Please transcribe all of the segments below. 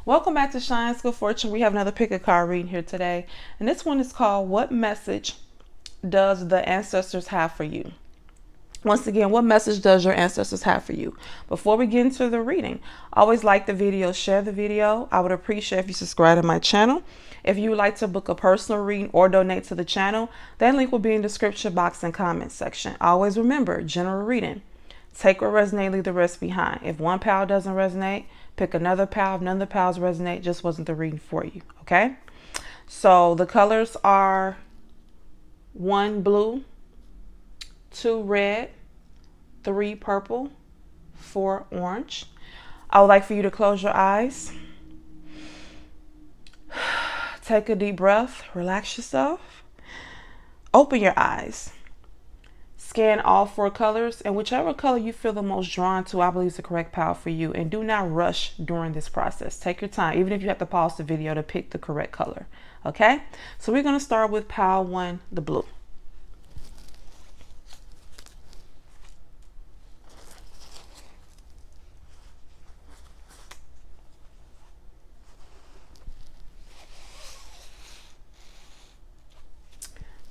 Welcome back to Shine's Good Fortune. We have another pick a card reading here today. And this one is called What Message Does the Ancestors Have for You? Once again, what message does your ancestors have for you? Before we get into the reading, always like the video, share the video. I would appreciate if you subscribe to my channel. If you would like to book a personal reading or donate to the channel, that link will be in the description box and comment section. Always remember, general reading. Take what resonates, leave the rest behind. If one pal doesn't resonate, pick another pal. If none of the pals resonate, just wasn't the reading for you. Okay? So the colors are 1 blue, 2 red, 3 purple, 4 orange. I would like for you to close your eyes. Take a deep breath. Relax yourself. Open your eyes. Scan all 4 colors, and whichever color you feel the most drawn to, I believe is the correct pile for you. And do not rush during this process. Take your time, even if you have to pause the video to pick the correct color. Okay? So we're going to start with pile 1, the blue.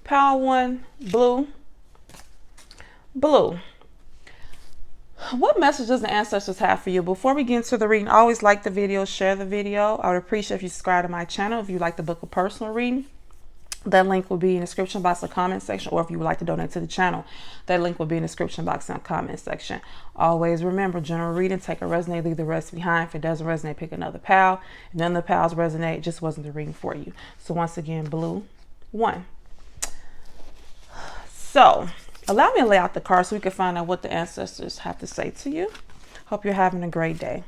Pile 1, blue. Blue. What message does the ancestors have for you? Before we get into the reading, always like the video, share the video. I would appreciate if you subscribe to my channel. If you'd like to book a personal reading, that link will be in the description box and comment section. Or if you would like to donate to the channel, that link will be in the description box and comment section. Always remember, general reading, take a resonate, leave the rest behind. If it doesn't resonate, pick another pal. If none of the pals resonate, it just wasn't the reading for you. So once again, blue 1. So allow me to lay out the cards so we can find out what the ancestors have to say to you. Hope you're having a great day.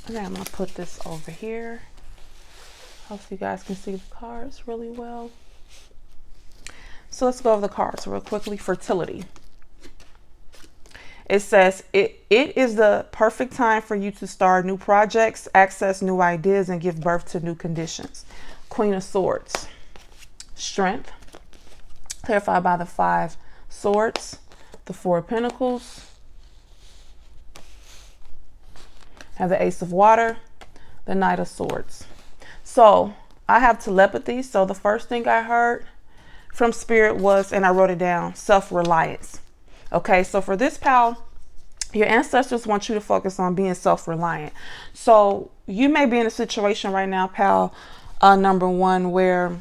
Okay, I'm going to put this over here. Hopefully you guys can see the cards really well. So let's go over the cards real quickly. Fertility. It says it is the perfect time for you to start new projects, access new ideas, and give birth to new conditions. Queen of Swords. Strength. Clarified by the 5 swords, the 4 of Pentacles. Have the Ace of Water, the Knight of Swords. So I have telepathy. So the first thing I heard from Spirit was, and I wrote it down, self-reliance. Okay, so for this pal, your ancestors want you to focus on being self-reliant. So you may be in a situation right now, pal, number 1, where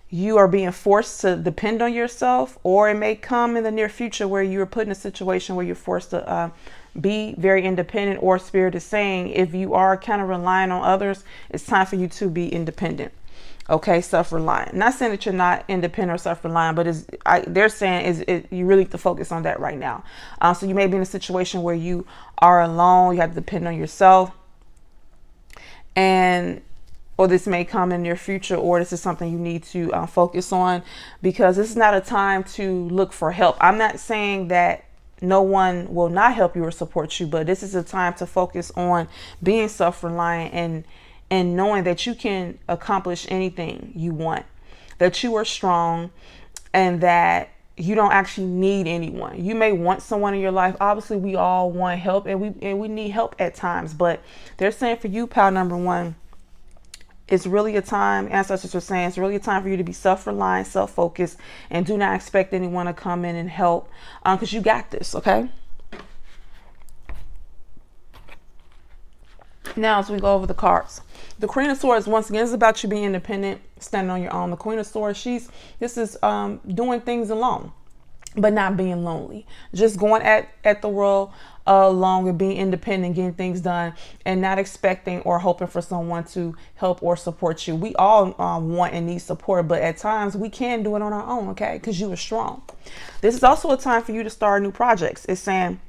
you are being forced to depend on yourself, or it may come in the near future where you're put in a situation where you're forced to be very independent, or Spirit is saying if you are kind of relying on others, it's time for you to be independent. Okay, self-reliant. Not saying that you're not independent or self-reliant, but they're saying you really have to focus on that right now. So you may be in a situation where you are alone, you have to depend on yourself, or this may come in the near future, or this is something you need to focus on, because this is not a time to look for help. I'm not saying that no one will not help you or support you, but this is a time to focus on being self-reliant and knowing that you can accomplish anything you want, that you are strong, and that you don't actually need anyone. You may want someone in your life. Obviously, we all want help, and we need help at times, but they're saying for you, pal number 1, it's really a time, ancestors are saying, it's really a time for you to be self-reliant, self-focused, and do not expect anyone to come in and help, because you got this, okay? Now, as we go over the cards, the Queen of Swords, once again, is about you being independent, standing on your own. The Queen of Swords, this is doing things alone, but not being lonely. Just going at the world alone and being independent, getting things done, and not expecting or hoping for someone to help or support you. We all want and need support, but at times we can do it on our own, okay? Because you are strong. This is also a time for you to start new projects. It's saying,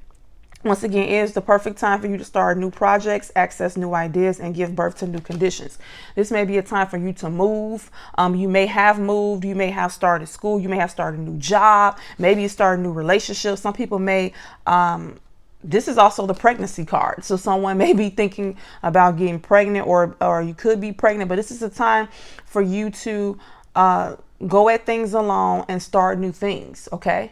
once again, it is the perfect time for you to start new projects, access new ideas, and give birth to new conditions. This may be a time for you to move. You may have moved. You may have started school. You may have started a new job. Maybe you started a new relationship. Some people may This is also the pregnancy card. So someone may be thinking about getting pregnant, or you could be pregnant, but this is a time for you to go at things alone and start new things. Okay.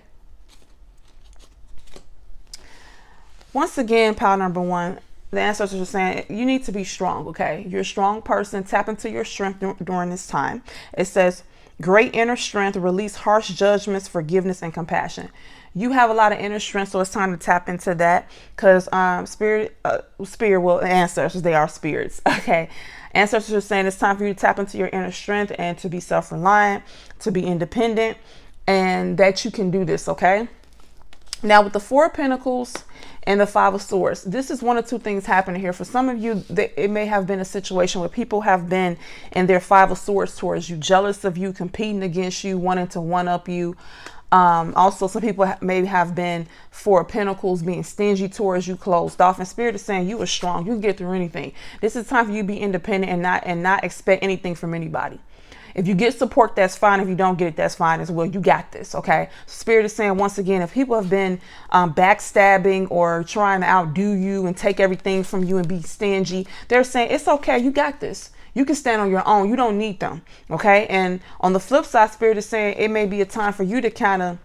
Once again, pile number one, the ancestors are saying you need to be strong. Okay. You're a strong person. Tap into your strength during this time. It says great inner strength, release harsh judgments, forgiveness, and compassion. You have a lot of inner strength, so it's time to tap into that, because ancestors, they are spirits. Okay. Ancestors are saying it's time for you to tap into your inner strength and to be self-reliant, to be independent, and that you can do this. Okay. Now with the Four of Pentacles and the Five of Swords, this is one of two things happening here. For some of you, it may have been a situation where people have been in their Five of Swords towards you, jealous of you, competing against you, wanting to one-up you. Also, some people may have been Four of Pentacles, being stingy towards you, closed off. And Spirit is saying you are strong. You can get through anything. This is time for you to be independent and not expect anything from anybody. If you get support, that's fine. If you don't get it, that's fine as well. You got this. Okay. Spirit is saying, once again, if people have been backstabbing or trying to outdo you and take everything from you and be stingy, they're saying it's okay. You got this. You can stand on your own. You don't need them. Okay. And on the flip side, Spirit is saying it may be a time for you to kind of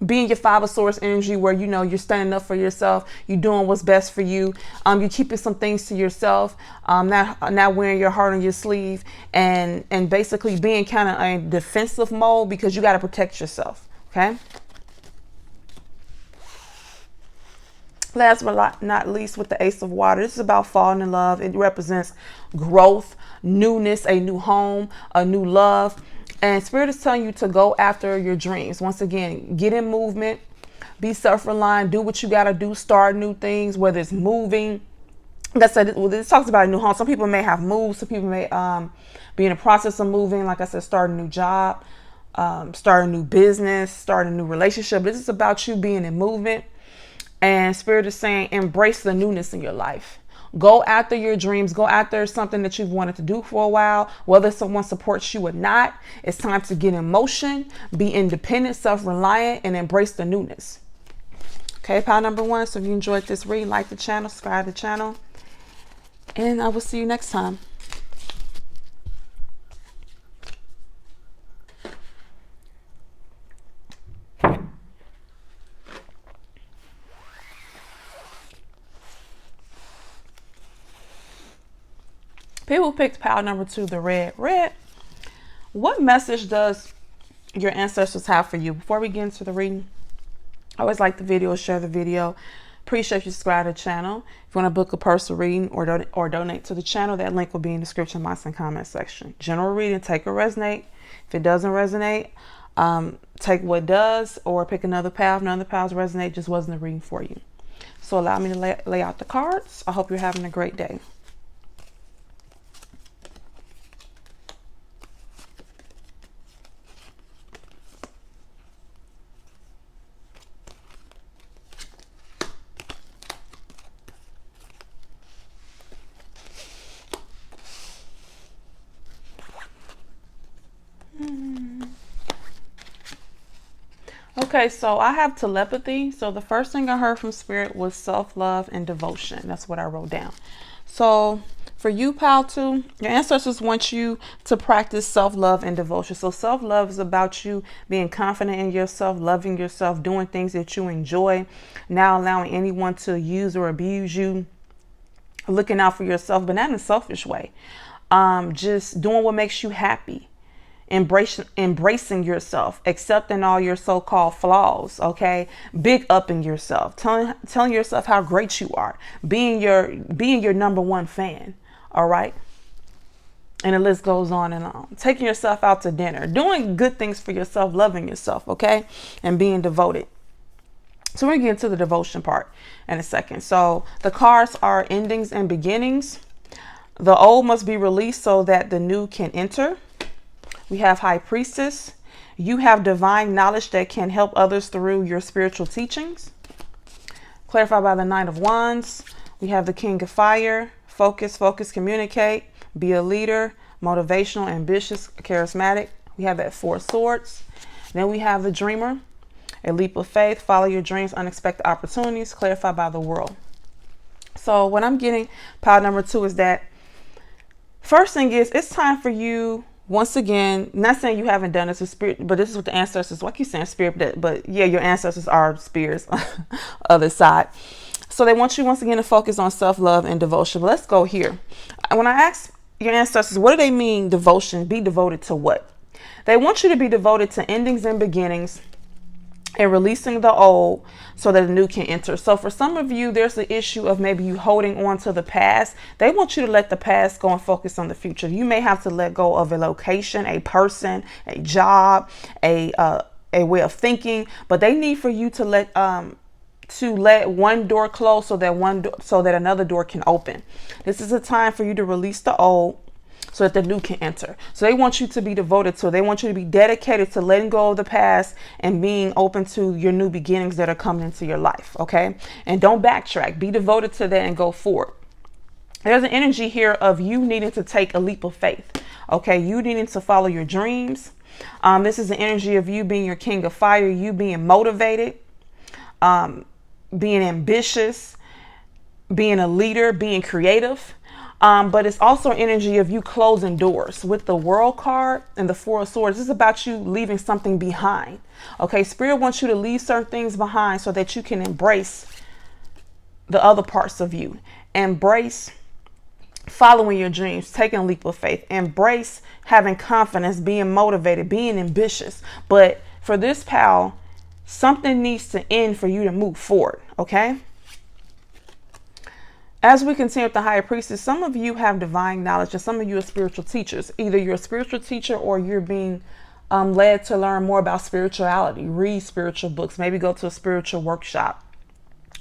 be in your Five of Swords energy, where you know you're standing up for yourself, you're doing what's best for you, you're keeping some things to yourself, not wearing your heart on your sleeve, and basically being kind of in defensive mode, because you got to protect yourself. Okay. Last but not least, with the Ace of Water, this is about falling in love. It represents growth, newness, a new home, a new love. And Spirit is telling you to go after your dreams. Once again, get in movement, be self-reliant, do what you got to do, start new things, whether it's moving. Like I said, this talks about a new home. Some people may have moved. Some people may be in the process of moving. Like I said, start a new job, start a new business, start a new relationship. This is about you being in movement. And Spirit is saying embrace the newness in your life. Go after your dreams. Go after something that you've wanted to do for a while, whether someone supports you or not. It's time to get in motion, be independent, self-reliant, and embrace the newness. Okay, pile number one. So if you enjoyed this read, like the channel, subscribe to the channel, and I will see you next time. People picked pile number two, the red. Red, what message does your ancestors have for you? Before we get into the reading, I always like the video, share the video. Appreciate you subscribe to the channel. If you want to book a personal reading or donate to the channel, that link will be in the description box and comment section. General reading, take or resonate. If it doesn't resonate, take what does, or pick another pile. If none of the piles resonate, just wasn't a reading for you. So allow me to lay out the cards. I hope you're having a great day. Okay, so I have telepathy. So the first thing I heard from Spirit was self-love and devotion. That's what I wrote down. So for you, pal, too, your ancestors want you to practice self-love and devotion. So self-love is about you being confident in yourself, loving yourself, doing things that you enjoy, not allowing anyone to use or abuse you, looking out for yourself, but not in a selfish way. Just doing what makes you happy. Embracing yourself, accepting all your so-called flaws. Okay, big upping yourself, telling yourself how great you are, being your number one fan. All right, and the list goes on and on. Taking yourself out to dinner, doing good things for yourself, loving yourself. Okay, and being devoted. So we're gonna get into the devotion part in a second. So the cards are endings and beginnings. The old must be released so that the new can enter. We have High Priestess. You have divine knowledge that can help others through your spiritual teachings. Clarified by the Knight of Wands. We have the King of Fire. Focus, communicate, be a leader, motivational, ambitious, charismatic. We have that Four of Swords. Then we have the Dreamer. a leap of faith, follow your dreams, unexpected opportunities, clarified by the world. So what I'm getting, pile number 2, is that first thing is it's time for you, once again, not saying you haven't done this with spirit, but this is what the ancestors, like you saying spirit, but yeah, your ancestors are spirits, other side. So they want you once again to focus on self-love and devotion. But let's go here. When I ask your ancestors, what do they mean devotion? Be devoted to what? They want you to be devoted to endings and beginnings and releasing the old so that the new can enter. So for some of you, there's the issue of maybe you holding on to the past. They want you to let the past go and focus on the future. You may have to let go of a location, a person, a job, a way of thinking, but they need for you to let one door close so that another door can open. This is a time for you to release the old so that the new can enter. So they want you to be devoted to it. They want you to be dedicated to letting go of the past and being open to your new beginnings that are coming into your life. Okay. And don't backtrack. Be devoted to that and go forward. There's an energy here of you needing to take a leap of faith. Okay. You needing to follow your dreams. This is the energy of you being your king of fire, you being motivated, being ambitious, being a leader, being creative. But it's also energy of you closing doors. With the World card and the Four of Swords, this is about you leaving something behind. Okay, Spirit wants you to leave certain things behind so that you can embrace the other parts of you. Embrace following your dreams, taking a leap of faith. Embrace having confidence, being motivated, being ambitious. But for this pal, something needs to end for you to move forward. Okay. As we continue with the High Priestess, some of you have divine knowledge and some of you are spiritual teachers. Either you're a spiritual teacher or you're being led to learn more about spirituality. Read spiritual books, maybe go to a spiritual workshop.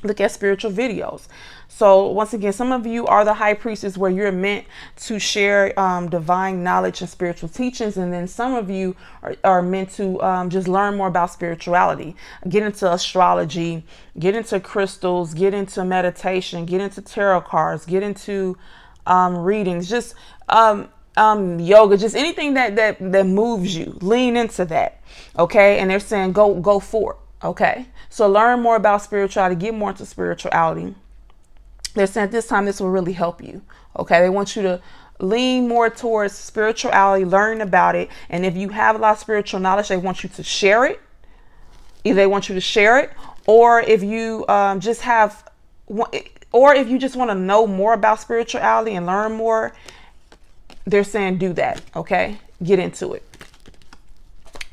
Look at spiritual videos. So once again, some of you are the High Priestess where you're meant to share divine knowledge and spiritual teachings. And then some of you are meant to just learn more about spirituality, get into astrology, get into crystals, get into meditation, get into tarot cards, get into readings, just yoga, just anything that moves you. Lean into that. Okay. And they're saying go for it. Okay. So learn more about spirituality, get more into spirituality. They're saying at this time, this will really help you. Okay. They want you to lean more towards spirituality, learn about it. And if you have a lot of spiritual knowledge, they want you to share it. Either they want you to share it, or if you just want to know more about spirituality and learn more, they're saying do that. Okay. Get into it.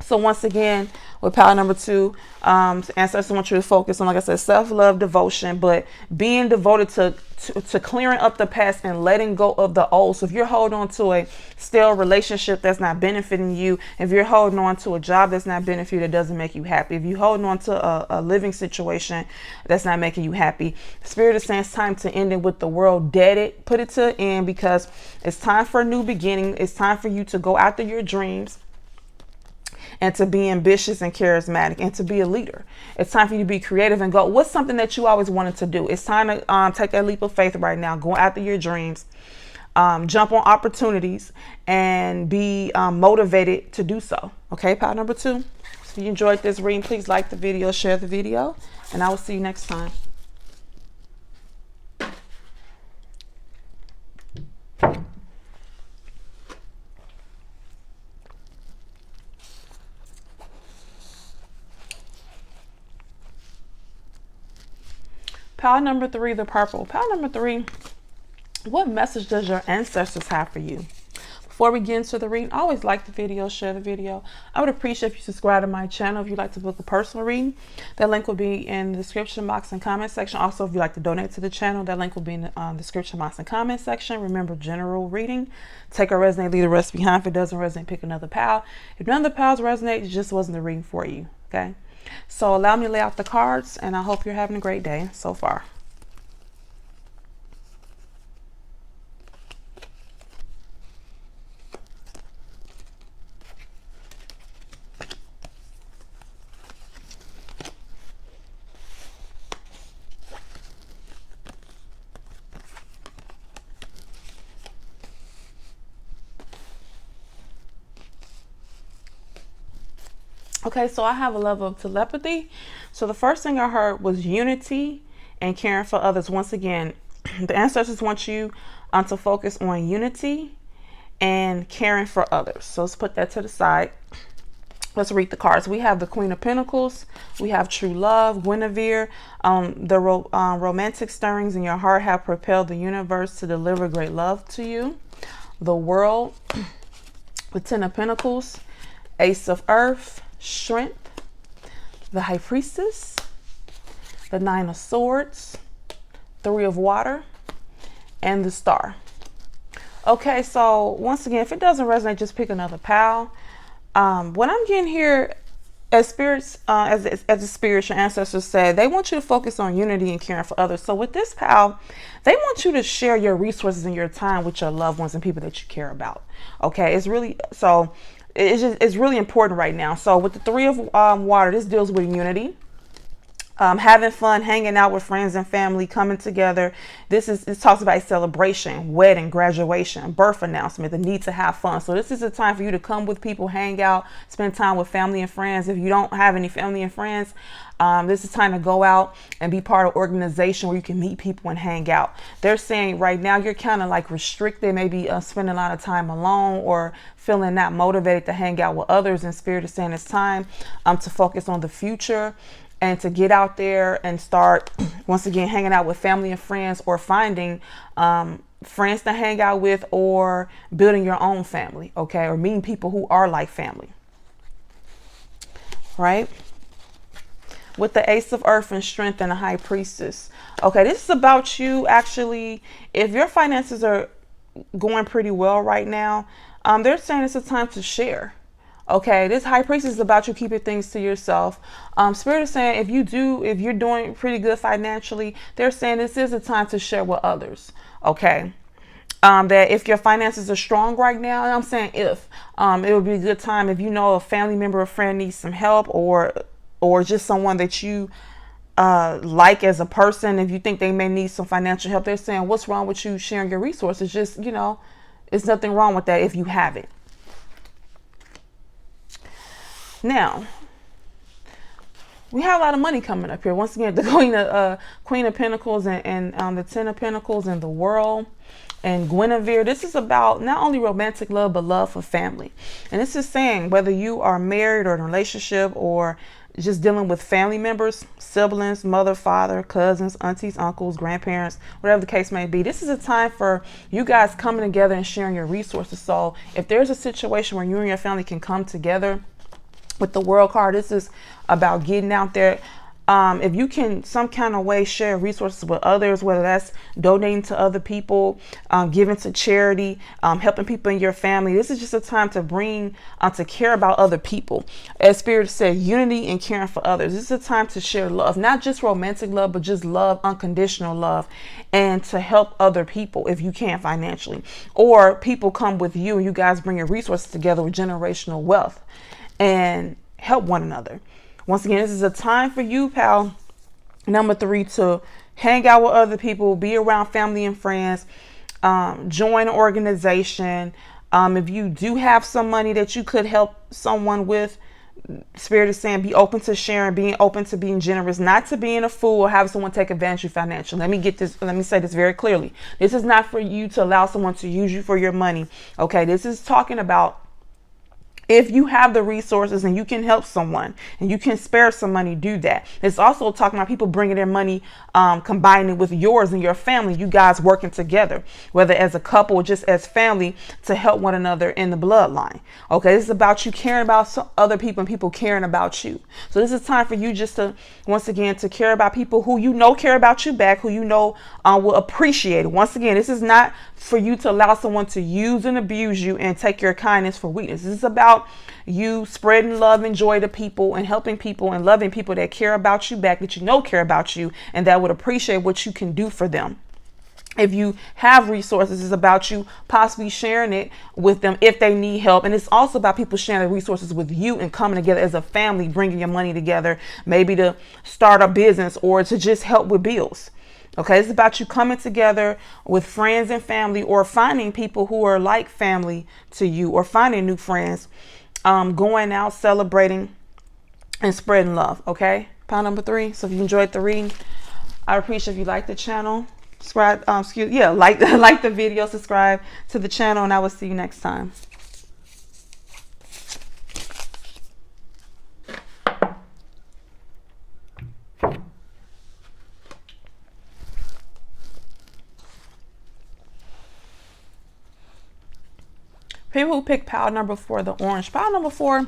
So once again, with power number 2, ancestors want you to focus on, like I said, self-love, devotion, but being devoted to clearing up the past and letting go of the old. So if you're holding on to a stale relationship that's not benefiting you, if you're holding on to a job that's not benefiting you, that doesn't make you happy, if you're holding on to a living situation that's not making you happy, Spirit is saying it's time to end it with the world. Dead it, put it to an end, because it's time for a new beginning. It's time for you to go after your dreams and to be ambitious and charismatic and to be a leader. It's time for you to be creative and go, what's something that you always wanted to do? It's time to take that leap of faith right now. Go after your dreams, jump on opportunities, and be motivated to do so. Okay, power number 2. If you enjoyed this reading, please like the video, share the video, and I will see you next time. Pile number 3, the purple. Pile number 3, what message does your ancestors have for you? Before we get into the reading, always like the video, share the video. I would appreciate if you subscribe to my channel if you'd like to book a personal reading. That link will be in the description box and comment section. Also, if you'd like to donate to the channel, that link will be in the description box and comment section. Remember, general reading. Take a resonate, leave the rest behind. If it doesn't resonate, pick another pile. If none of the piles resonate, it just wasn't the reading for you. Okay? So allow me to lay out the cards, and I hope you're having a great day so far. Okay, so I have a level of telepathy. So the first thing I heard was unity and caring for others. Once again, the ancestors want you to focus on unity and caring for others. So let's put that to the side. Let's read the cards. We have the Queen of Pentacles. We have true love, Guinevere. Romantic stirrings in your heart have propelled the universe to deliver great love to you. The World, the Ten of Pentacles, Ace of Earth, Strength, the High Priestess, the Nine of Swords, Three of Water, and the Star. Okay, so once again, if it doesn't resonate, just pick another pile. What I'm getting here, as spirits, as the spiritual ancestors said, they want you to focus on unity and caring for others. So with this pal, they want you to share your resources and your time with your loved ones and people that you care about. Okay, it's really it's really important right now. So with the Three of Water, this deals with unity. Having fun, hanging out with friends and family, coming together. This talks about a celebration, wedding, graduation, birth announcement, the need to have fun. So this is a time for you to come with people, hang out, spend time with family and friends. If you don't have any family and friends, this is time to go out and be part of an organization where you can meet people and hang out. They're saying right now you're kind of like restricted, maybe spending a lot of time alone or feeling not motivated to hang out with others. And Spirit is saying it's time to focus on the future and to get out there and start, once again, hanging out with family and friends, or finding friends to hang out with, or building your own family, okay? Or meeting people who are like family, right? With the Ace of Earth and Strength and the High Priestess. Okay, this is about you actually. If your finances are going pretty well right now, they're saying it's a time to share. Okay, this High Priestess is about you keeping things to yourself. Spirit is saying if you're doing pretty good financially, they're saying this is a time to share with others. Okay, that if your finances are strong right now, and I'm saying if, it would be a good time if you know a family member or friend needs some help, or just someone that you like as a person. If you think they may need some financial help, they're saying what's wrong with you sharing your resources? Just, it's nothing wrong with that if you have it. Now, we have a lot of money coming up here. Once again, the Queen of Pentacles and the Ten of Pentacles and the World and Guinevere. This is about not only romantic love, but love for family. And this is saying whether you are married or in a relationship, or just dealing with family members, siblings, mother, father, cousins, aunties, uncles, grandparents, whatever the case may be. This is a time for you guys coming together and sharing your resources. So if there's a situation where you and your family can come together, with the World card, this is about getting out there. If you can some kind of way share resources with others, whether that's donating to other people, giving to charity, helping people in your family. This is just a time to bring, to care about other people. As Spirit said, unity and caring for others. This is a time to share love, not just romantic love, but just love, unconditional love, and to help other people if you can financially. Or people come with you and you guys bring your resources together with generational wealth and help one another. Once again, this is a time for you, pal, number 3, to hang out with other people, be around family and friends, join an organization. If you do have some money that you could help someone with, Spirit is saying be open to sharing, being open to being generous, not to being a fool or have someone take advantage of you financially. Let me say this very clearly. This is not for you to allow someone to use you for your money. Okay, this is talking about if you have the resources and you can help someone and you can spare some money, do that. It's also talking about people bringing their money, combining it with yours and your family, you guys working together, whether as a couple or just as family, to help one another in the bloodline. Okay, this is about you caring about other people and people caring about you. So this is time for you just to, once again, to care about people who you know care about you back, who you know will appreciate it. Once again, this is not for you to allow someone to use and abuse you and take your kindness for weakness. This is about you spreading love and joy to people and helping people and loving people that care about you back, that you know care about you and that would appreciate what you can do for them. If you have resources, it's about you possibly sharing it with them if they need help. And it's also about people sharing the resources with you and coming together as a family, bringing your money together, maybe to start a business or to just help with bills. Okay, it's about you coming together with friends and family, or finding people who are like family to you, or finding new friends, going out, celebrating, and spreading love. Okay, pile number 3. So if you enjoyed the reading, I appreciate if you like the channel, subscribe, like the video, subscribe to the channel, and I will see you next time. People who pick pile number 4, the orange pile number 4,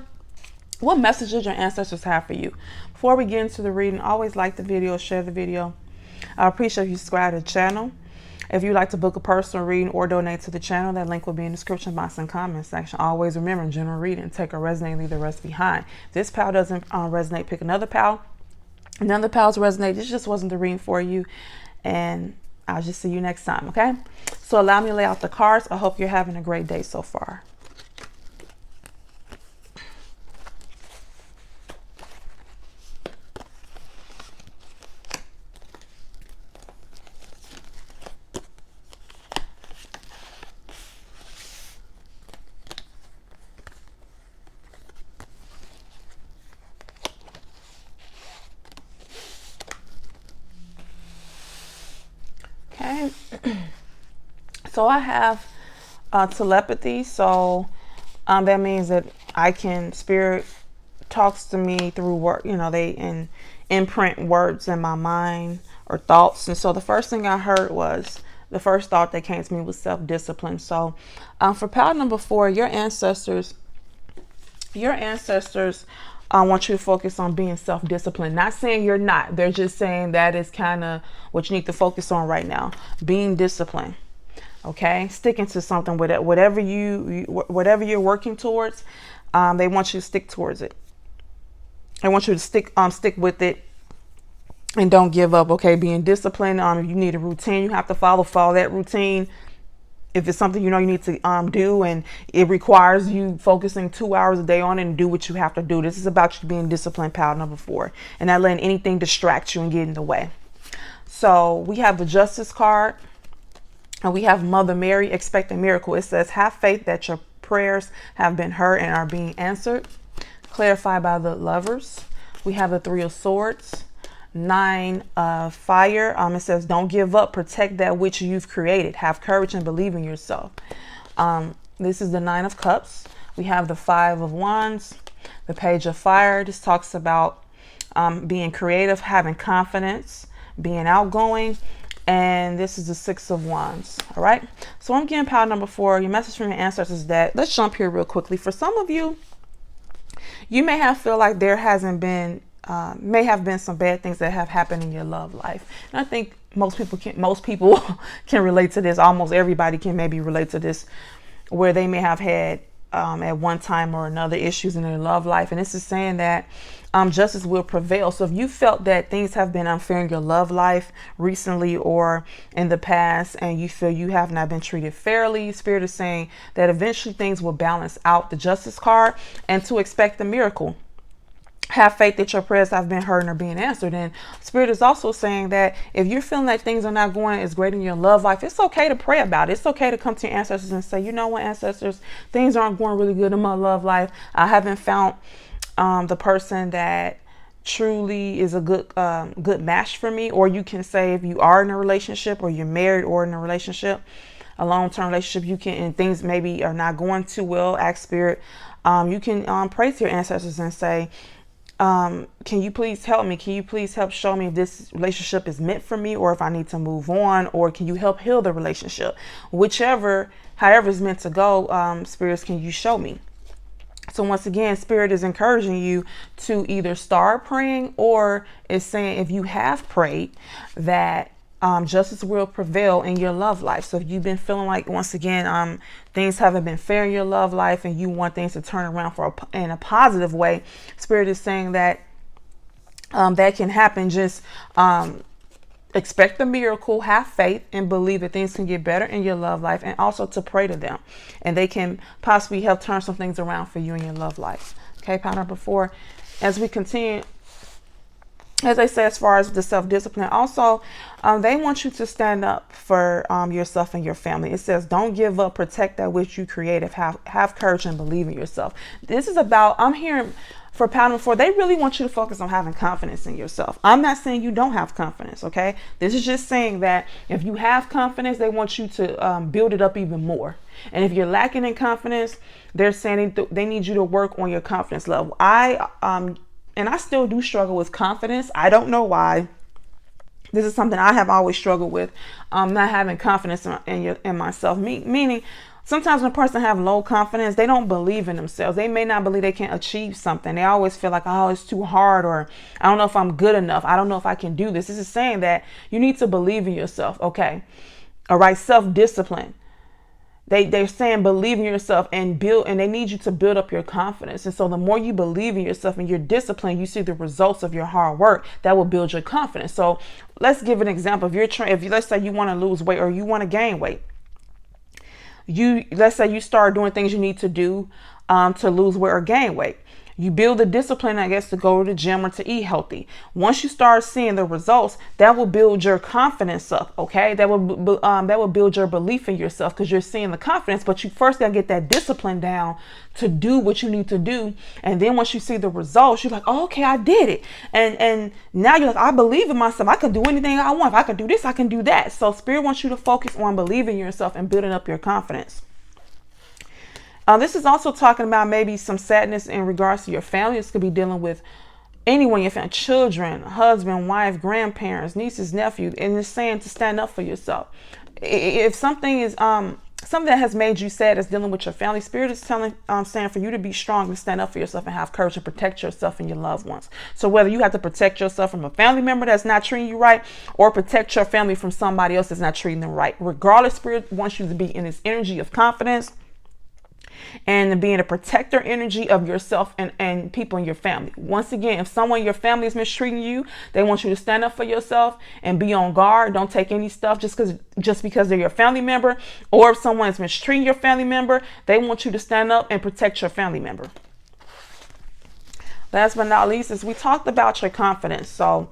what messages your ancestors have for you? Before we get into the reading, always like the video, share the video. I appreciate if you subscribe to the channel. If you'd like to book a personal reading or donate to the channel, that link will be in the description box and comment section. Always remember, in general reading, take a resonate, leave the rest behind. If this pile doesn't resonate, pick another pile. None of the pals resonate. This just wasn't the reading for you. And I'll just see you next time, okay? So allow me to lay out the cards. I hope you're having a great day so far. Okay. So I have telepathy. So that means that I can, spirit talks to me through work, they imprint words in my mind or thoughts. And so the first thing I heard was, the first thought that came to me was self-discipline. So for pile number 4, your ancestors want you to focus on being self-disciplined. Not saying you're not. They're just saying that is kind of what you need to focus on right now. Being disciplined. Okay, sticking to something with it, whatever you're working towards. They want you to stick towards it. They want you to stick with it and don't give up. Okay, being disciplined. If you need a routine, you have to follow that routine. If it's something you need to do, and it requires you focusing 2 hours a day on it, and do what you have to do. This is about you being disciplined, pile number 4, and not letting anything distract you and get in the way. So we have the Justice card, and we have Mother Mary, expect a miracle. It says, have faith that your prayers have been heard and are being answered. Clarified by the Lovers. We have the 3 of Swords. 9 of Fire. It says, don't give up, protect that which you've created, have courage and believe in yourself. This is the 9 of Cups. We have the 5 of Wands, the Page of Fire. This talks about being creative, having confidence, being outgoing, and this is the 6 of Wands. All right, so I'm getting pile number 4. Your message from your ancestors is that, let's jump here real quickly. For some of you, you may feel like there may have been some bad things that have happened in your love life. And I think most people can relate to this. Almost everybody can maybe relate to this, where they may have had at one time or another issues in their love life. And this is saying that justice will prevail. So if you felt that things have been unfair in your love life recently or in the past, and you feel you have not been treated fairly, Spirit is saying that eventually things will balance out. The Justice card, and to expect a miracle. Have faith that your prayers have been heard and are being answered. And Spirit is also saying that if you're feeling that things are not going as great in your love life, it's okay to pray about it. It's okay to come to your ancestors and say, you know what, ancestors, things aren't going really good in my love life. I haven't found the person that truly is a good match for me. Or you can say, if you are in a relationship, or you're married or in a relationship, a long-term relationship, and things maybe are not going too well, ask Spirit. You can pray to your ancestors and say, can you please help me? Can you please help show me if this relationship is meant for me, or if I need to move on, or can you help heal the relationship? However it's meant to go, spirits, can you show me? So once again, Spirit is encouraging you to either start praying, or is saying, if you have prayed, that justice will prevail in your love life. So if you've been feeling like, once again, things haven't been fair in your love life, and you want things to turn around in a positive way, Spirit is saying that that can happen. Just expect the miracle, have faith, and believe that things can get better in your love life, and also to pray to them, and they can possibly help turn some things around for you in your love life. Okay, pile number 4. As we continue as I say, as far as the self-discipline, also, they want you to stand up for yourself and your family. It says, don't give up, protect that which you created, have courage and believe in yourself. This is about, I'm hearing for Power Number 4, they really want you to focus on having confidence in yourself. I'm not saying you don't have confidence, okay? This is just saying that if you have confidence, they want you to build it up even more. And if you're lacking in confidence, they're saying they need you to work on your confidence level. And I still do struggle with confidence. I don't know why. This is something I have always struggled with, not having confidence in myself. Meaning, sometimes when a person have low confidence, they don't believe in themselves. They may not believe they can achieve something. They always feel like, oh, it's too hard, or I don't know if I'm good enough. I don't know if I can do this. This is saying that you need to believe in yourself. Okay. All right. Self-discipline. They're saying believe in yourself and they need you to build up your confidence. And so the more you believe in yourself and you're disciplined, you see the results of your hard work that will build your confidence. So let's give an example. If let's say you want to lose weight or you want to gain weight, let's say you start doing things you need to do to lose weight or gain weight. You build the discipline, I guess, to go to the gym or to eat healthy. Once you start seeing the results, that will build your confidence up. Okay, that will build your belief in yourself because you're seeing the confidence. But you first gotta get that discipline down to do what you need to do, and then once you see the results, you're like, oh, okay, I did it, and now you're like, I believe in myself. I can do anything I want. If I can do this, I can do that. So Spirit wants you to focus on believing in yourself and building up your confidence. This is also talking about maybe some sadness in regards to your family. This could be dealing with anyone in your family, children, husband, wife, grandparents, nieces, nephews, and it's saying to stand up for yourself. If something is something that has made you sad is dealing with your family, Spirit is saying for you to be strong and stand up for yourself and have courage to protect yourself and your loved ones. So whether you have to protect yourself from a family member that's not treating you right, or protect your family from somebody else that's not treating them right, regardless, Spirit wants you to be in this energy of confidence and being a protector energy of yourself and people in your family. Once again, if someone in your family is mistreating you, they want you to stand up for yourself and be on guard. Don't take any stuff just because they're your family member. Or if someone is mistreating your family member, they want you to stand up and protect your family member. Last but not least, is we talked about your confidence. So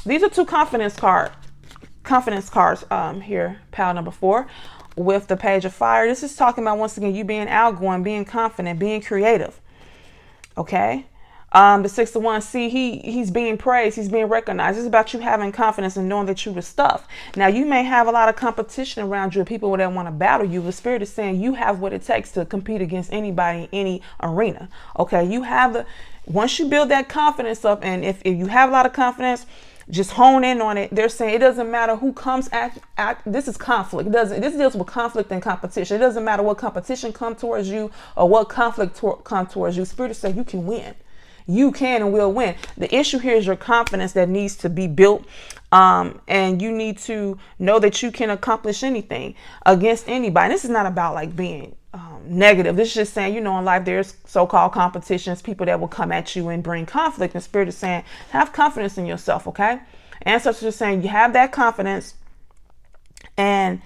these are two confidence cards here, Pile Number 4. With the Page of Fire, this is talking about, once again, you being outgoing, being confident, being creative. Okay. The 6 of Wands, see, he's being praised, he's being recognized. It's about you having confidence and knowing that you were stuff. Now, you may have a lot of competition around you, people that want to battle you. The Spirit is saying you have what it takes to compete against anybody in any arena. Okay. Once you build that confidence up, and if you have a lot of confidence, just hone in on it. They're saying it doesn't matter who comes at this is conflict. This deals with conflict and competition. It doesn't matter what competition come towards you or what conflict come towards you. Spirit is saying you can win. You can and will win. The issue here is your confidence that needs to be built. And you need to know that you can accomplish anything against anybody. And this is not about like being negative. This is just saying, in life there's so-called competitions, people that will come at you and bring conflict. And Spirit is saying, have confidence in yourself, okay? Ancestors are saying you have that confidence and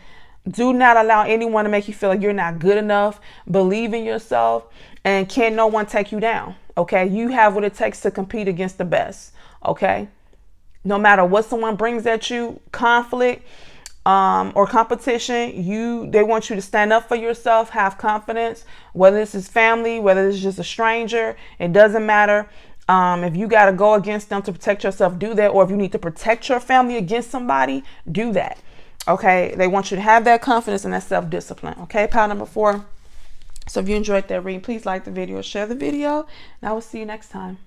do not allow anyone to make you feel like you're not good enough. Believe in yourself and can't no one take you down, okay? You have what it takes to compete against the best, okay? No matter what someone brings at you, conflict, or competition, they want you to stand up for yourself, have confidence, whether this is family, whether it's just a stranger, it doesn't matter. If you got to go against them to protect yourself, do that. Or if you need to protect your family against somebody, do that. Okay. They want you to have that confidence and that self-discipline. Okay. Pile Number 4. So if you enjoyed that reading, please like the video, share the video, and I will see you next time.